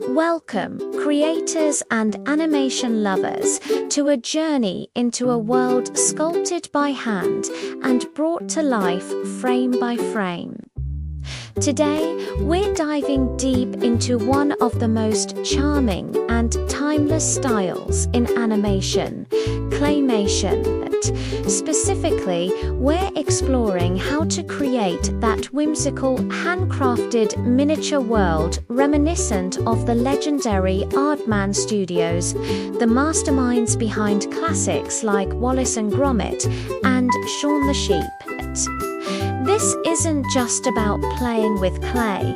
Welcome, creators and animation lovers, to a journey into a world sculpted by hand and brought to life frame by frame. Today, we're diving deep into one of the most charming and timeless styles in animation, Claymation. Specifically, we're exploring how to create that whimsical, handcrafted miniature world reminiscent of the legendary Aardman Studios, the masterminds behind classics like Wallace and Gromit and Shaun the Sheep. This isn't just about playing with clay,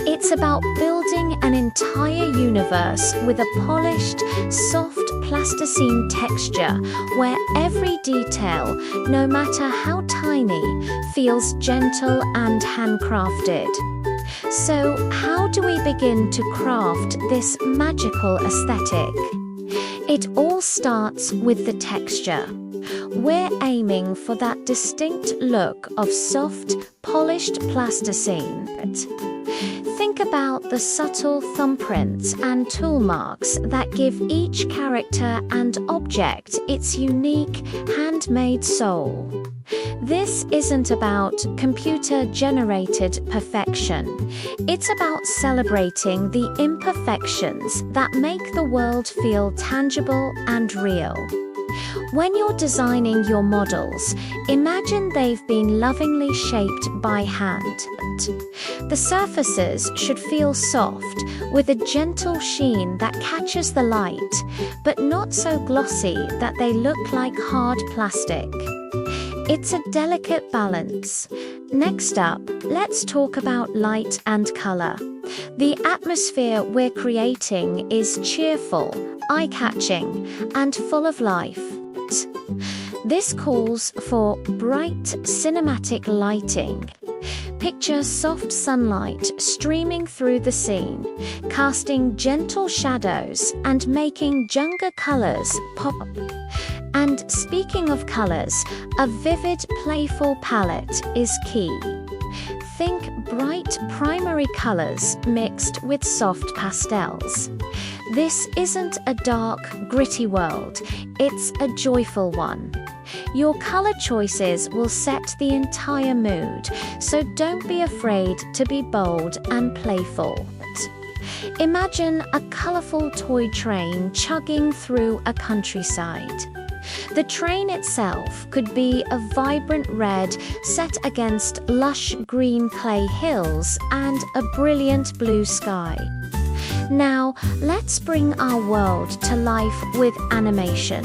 it's about building an entire universe with a polished, soft plasticine texture where every detail, no matter how tiny, feels gentle and handcrafted. So, how do we begin to craft this magical aesthetic? It all starts with the texture. We're aiming for that distinct look of soft, polished plasticine. Think about the subtle thumbprints and tool marks that give each character and object its unique, handmade soul. This isn't about computer-generated perfection. It's about celebrating the imperfections that make the world feel tangible and real. When you're designing your models, imagine they've been lovingly shaped by hand. The surfaces should feel soft, with a gentle sheen that catches the light, but not so glossy that they look like hard plastic. It's a delicate balance. Next up, let's talk about light and color. The atmosphere we're creating is cheerful, eye-catching, and full of life. This calls for bright, cinematic lighting. Picture soft sunlight streaming through the scene, casting gentle shadows and making jungle colors pop up. And speaking of colors, a vivid, playful palette is key. Think bright primary colors mixed with soft pastels. This isn't a dark, gritty world, it's a joyful one. Your color choices will set the entire mood, so don't be afraid to be bold and playful. Imagine a colorful toy train chugging through a countryside. The train itself could be a vibrant red set against lush green clay hills and a brilliant blue sky. Now, let's bring our world to life with animation.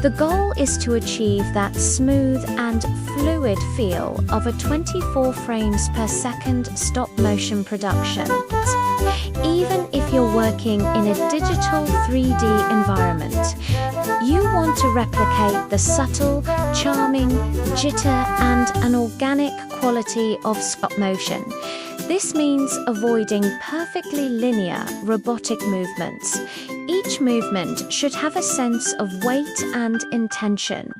The goal is to achieve that smooth and fluid feel of a 24 frames per second stop-motion production. Even if you're working in a digital 3D environment, you want to replicate the subtle, charming, jitter, and an organic quality of stop motion. This means avoiding perfectly linear, robotic movements. Each movement should have a sense of weight and intention.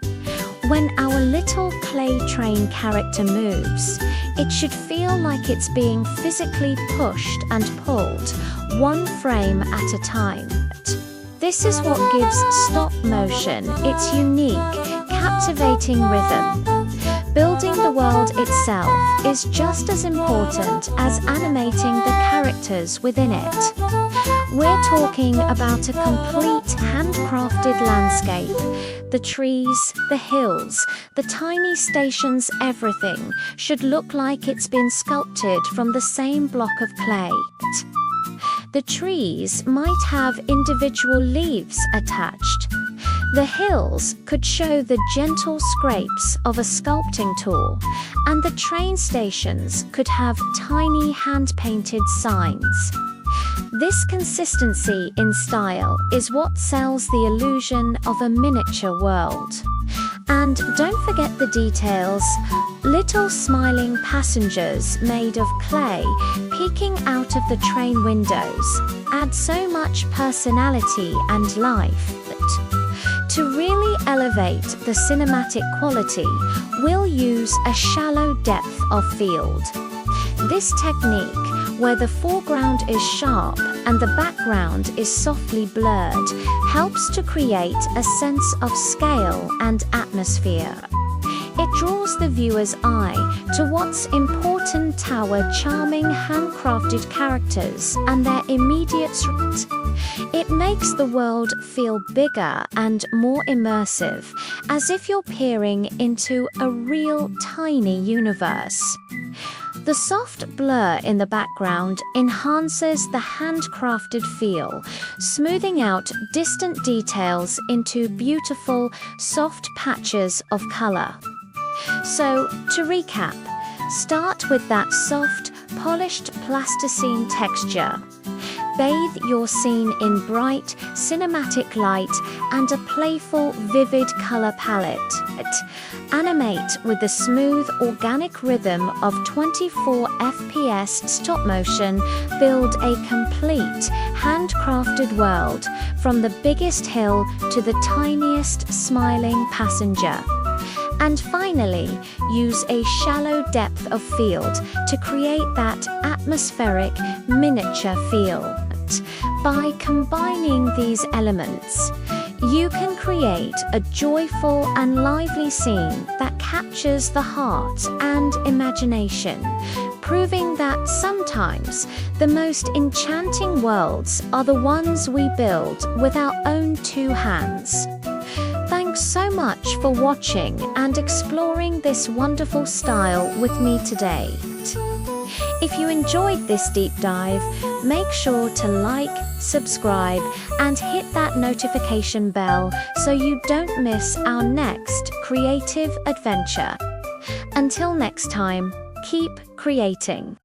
When our little clay train character moves, it should feel like it's being physically pushed and pulled, one frame at a time. This is what gives stop motion its unique, captivating rhythm. Building the world itself is just as important as animating the characters within it. We're talking about a complete handcrafted landscape. The trees, the hills, the tiny stations, everything should look like it's been sculpted from the same block of clay. The trees might have individual leaves attached. The hills could show the gentle scrapes of a sculpting tool, and the train stations could have tiny hand-painted signs. This consistency in style is what sells the illusion of a miniature world. And don't forget the details. Little smiling passengers made of clay peeking out of the train windows add so much personality and life. To really elevate the cinematic quality, we'll use a shallow depth of field. This technique, where the foreground is sharp and the background is softly blurred, helps to create a sense of scale and atmosphere. It draws the viewer's eye to what's important to our charming handcrafted characters and their immediate threat. It makes the world feel bigger and more immersive, as if you're peering into a real tiny universe. The soft blur in the background enhances the handcrafted feel, smoothing out distant details into beautiful, soft patches of color. So, to recap, start with that soft, polished plasticine texture. Bathe your scene in bright, cinematic light and a playful, vivid color palette. Animate with the smooth, organic rhythm of 24 FPS stop motion. Build a complete, handcrafted world, from the biggest hill to the tiniest, smiling passenger. And finally, use a shallow depth of field to create that atmospheric, miniature feel. By combining these elements, you can create a joyful and lively scene that captures the heart and imagination, proving that sometimes the most enchanting worlds are the ones we build with our own two hands. Thanks so much for watching and exploring this wonderful style with me today. If you enjoyed this deep dive, make sure to like, subscribe, and hit that notification bell so you don't miss our next creative adventure. Until next time, keep creating.